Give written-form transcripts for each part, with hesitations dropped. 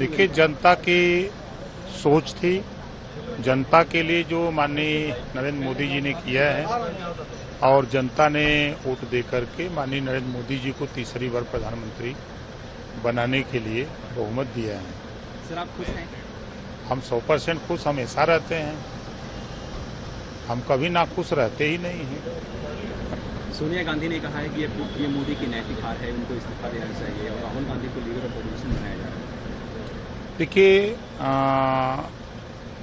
देखिए, जनता की सोच थी, जनता के लिए जो माननीय नरेंद्र मोदी जी ने किया है और जनता ने वोट दे करके माननीय नरेंद्र मोदी जी को तीसरी बार प्रधानमंत्री बनाने के लिए बहुमत दिया है। सर, आप खुश हैं? हम 100% खुश हमेशा रहते हैं, हम कभी नाखुश रहते ही नहीं हैं। सोनिया गांधी ने कहा है कि ये मोदी की नैतिक हार है, उनको इस्तीफा देना चाहिए और राहुल गांधी को लीडर ऑफ अपोजिशन बनाया जा रहा है। देखिए,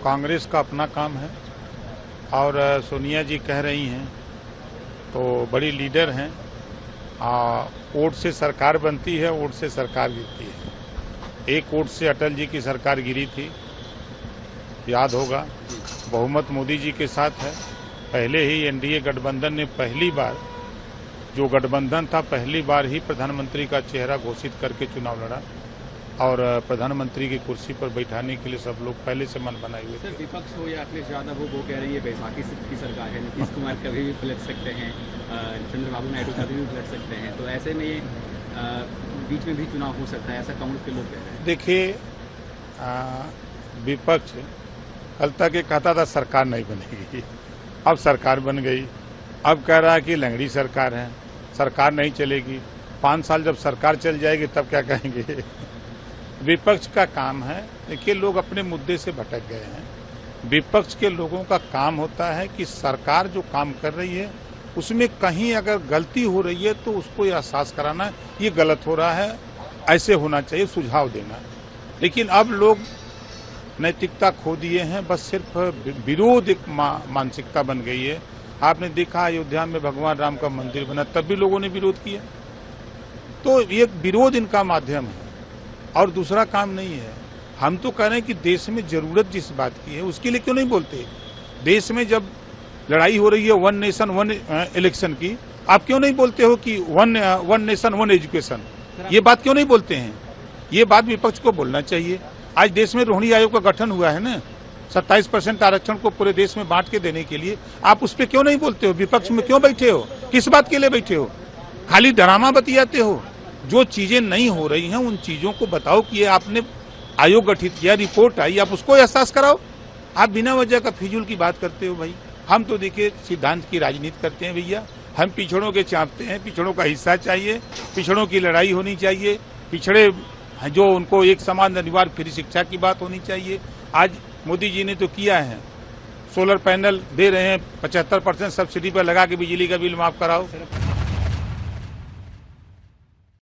कांग्रेस का अपना काम है और सोनिया जी कह रही हैं तो बड़ी लीडर हैं। वोट से सरकार बनती है, वोट से सरकार गिरती है। एक वोट से अटल जी की सरकार गिरी थी, याद होगा। बहुमत मोदी जी के साथ है। पहले ही एनडीए गठबंधन ने पहली बार, जो गठबंधन था, पहली बार ही प्रधानमंत्री का चेहरा घोषित करके चुनाव लड़ा और प्रधानमंत्री की कुर्सी पर बैठाने के लिए सब लोग पहले से मन बनाए हुए थे। सर, विपक्ष हो या अखिलेश यादव हो, वो कह रही है बैसाखी की सरकार है, नीतीश कुमार कभी भी पलट सकते हैं, चंद्रबाबू नायडू कभी भी पलट सकते हैं, तो ऐसे में बीच में भी चुनाव हो सकता है, ऐसा कांग्रेस के लोग कह रहे हैं। देखिए, विपक्ष कल तक ये कहता था सरकार नहीं बनेगी, अब सरकार बन गई। अब कह रहा है कि लंगड़ी सरकार है, सरकार नहीं चलेगी। 5 साल जब सरकार चल जाएगी तब क्या कहेंगे। विपक्ष का काम है, देखिए, लोग अपने मुद्दे से भटक गए हैं। विपक्ष के लोगों का काम होता है कि सरकार जो काम कर रही है उसमें कहीं अगर गलती हो रही है तो उसको एहसास कराना, ये गलत हो रहा है, ऐसे होना चाहिए, सुझाव देना। लेकिन अब लोग नैतिकता खो दिए हैं, बस सिर्फ विरोध एक मानसिकता बन गई है। आपने देखा अयोध्या में भगवान राम का मंदिर बना, तब भी लोगों ने विरोध किया। तो ये विरोध इनका माध्यम है और दूसरा काम नहीं है। हम तो कह रहे हैं कि देश में जरूरत जिस बात की है उसके लिए क्यों नहीं बोलते। देश में जब लड़ाई हो रही है वन नेशन वन इलेक्शन की, आप क्यों नहीं बोलते हो कि वन नेशन वन एजुकेशन, ये बात क्यों नहीं बोलते हैं। ये बात विपक्ष को बोलना चाहिए। आज देश में रोहिणी आयोग का गठन हुआ है ना, 27% आरक्षण को पूरे देश में बांट के देने के लिए, आप उस पर क्यों नहीं बोलते हो। विपक्ष में क्यों बैठे हो, किस बात के लिए बैठे हो, खाली ड्रामा बतियाते हो। जो चीजें नहीं हो रही हैं उन चीजों को बताओ कि ये आपने आयोग गठित किया, रिपोर्ट आई, आप उसको एहसास कराओ। आप बिना वजह का फिजूल की बात करते हो भाई। हम तो देखिए सिद्धांत की राजनीति करते हैं भैया। हम पिछड़ों के चाहते हैं, पिछड़ों का हिस्सा चाहिए, पिछड़ों की लड़ाई होनी चाहिए, पिछड़े जो उनको एक समान अनिवार्य फ्री शिक्षा की बात होनी चाहिए। आज मोदी जी ने तो किया है, सोलर पैनल दे रहे हैं, 75% सब्सिडी पर लगा के बिजली का बिल माफ कराओ।